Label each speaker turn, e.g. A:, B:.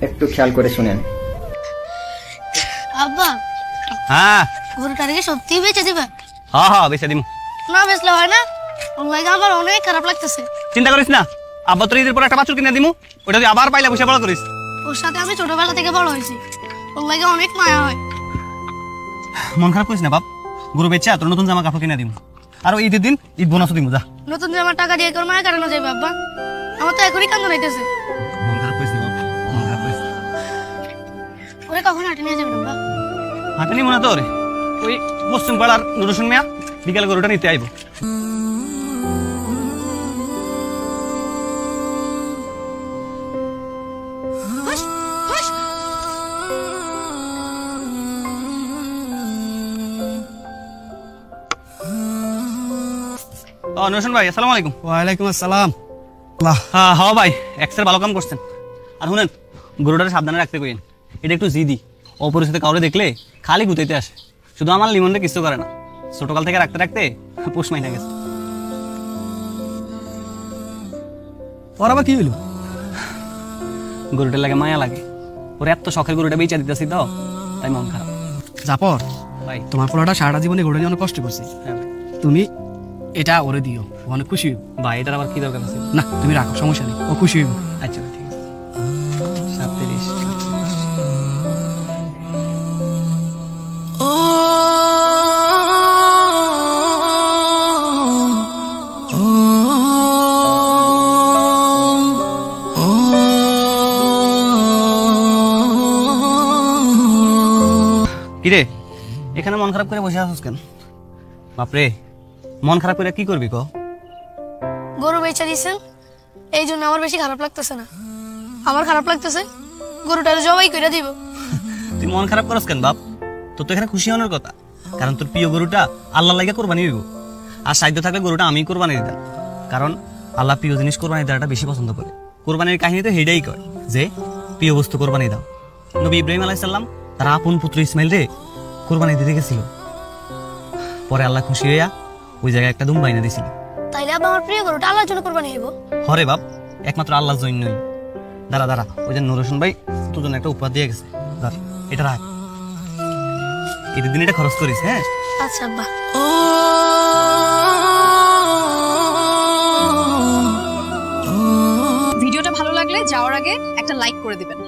A: একটু খেয়াল করে শুনেন।
B: আব্বা,
C: হ্যাঁ
B: গরুটাকে কি সত্যি বেচে দিবে?
C: হ্যাঁ হ্যাঁ বেচে দিমু।
B: না বেচলে হয় না? ওই আমার অনেক খারাপ লাগতেছে।
C: চিন্তা করিস না, আব্বা তোর ঈদের পর একটা বাছুর কিনে দিমু, ওটা তুই আবার পাইলে বসে বড় করিস।
B: ওর সাথে আমি ছোটবেলা থেকে বড় হয়েছি, ওর লাগে অনেক মায়া হয়।
C: মন খারাপ করিস না বাপ, গরু বেচে তোর নতুন জামা কাপড় কিনে দিমু, আর ঈদের দিন ঈদ বোনাসও দিমু। যা,
B: নতুন জামার টাকা দিয়ে তোর মায়া কাটানো যাবে আব্বা? আমার তো এখনই কান্দ নাইতেছে।
C: মন খারাপ করিস না বাপ, মন খারাপ করিস।
B: ওরে কখন হাঁটে নিয়ে যাবেন আব্বা?
C: হাঁটে নিমু না তোর, ওই পশ্চিম পাড়ার নুরুসুন মিয়া বিকালে গরুটা নিতে আইব। নুরুসুন ভাই আসসালামু আলাইকুম।
D: ওয়ালাইকুম আসসালাম।
C: হ্যাঁ হ্যাঁ ভাই, এক্সের ভালো কাম করছেন। আর শুনেন, গরুটারে সাবধানে রাখতে কইেন, এটা একটু জিদি, অপরিচিত কাউরে দেখলে খালি গুতাইতে আসে। শুধু আমার লিমনটা কিছু করে না, ছোটকাল থেকে রাখতে রাখতে পোষ মাইনা গেছে।
D: ওর আবার কি হইলো?
C: গরুটার লাগে মায়া লাগে, ওর এত শখের গরুটা বেচা দিতেছি তো, তাই মন খারাপ।
D: জাপর
C: ভাই
D: তোমার পোলাটা সারাটা জীবনে গরু নিয়ে অনেক কষ্ট করছে,
C: হ্যাঁ ভাই,
D: তুমি এটা ওরে দিও, ও অনেক খুশি হইব।
C: ভাই এটার আবার কি দরকার আছে?
D: না তুমি রাখো, সমস্যা নেই, ও খুশি হইব।
C: আচ্ছা ভাই, ঠিক আছে। 37 কিরে, এখানে মন খারাপ করে বসে আছিস কেন? বাপরে, মন খারাপ করে কি করবি ক?
B: গরু বেচে দিয়েছেন, এই জন্য আমার বেশি খারাপ লাগতেছে না। আমার খারাপ লাগতেছে গরুটারে জবাই করে দিব।
C: তুই মন খারাপ করস কেন বাপ? তোর তো এখানে খুশি হওয়ার কথা, কারণ তোর প্রিয় গরুটা আল্লাহর লাগা কোরবানি হইব। আর সাধ্য থাকলে গরুটা আমি কোরবানি দিতাম, কারণ আল্লাহ প্রিয় জিনিস কোরবানি দেওয়াটা বেশি পছন্দ করে। কোরবানির কাহিনী তো হেডাই কয় যে প্রিয় বস্তু কোরবানি দাও। নবী ইব্রাহিম আলাইহিস সালাম তার আপন পুত্র ইসমাইল রে কোরবানি দিতে গেছিল, পরে আল্লাহ খুশি হইয়া ওই জায়গায় একটা দুম বাইনা দিছিল।
B: তাইলে আবার আমার প্রিয় গরুটা আল্লাহর জন্য কোরবানি হইব?
C: হরে বাপ, একমাত্র আল্লাহর জন্যই। দাঁড়া দাঁড়া, ওই যে নুরুসুন ভাই তোর জন্য একটা উপহার দিয়ে গেছে, ধর এটা রাখ, ঈদের দিন এটা খরচ করিস। হ্যাঁ
B: আচ্ছা আব্বা।
E: ভিডিওটা ভালো লাগলে যাওয়ার আগে একটা লাইক করে দিবেন।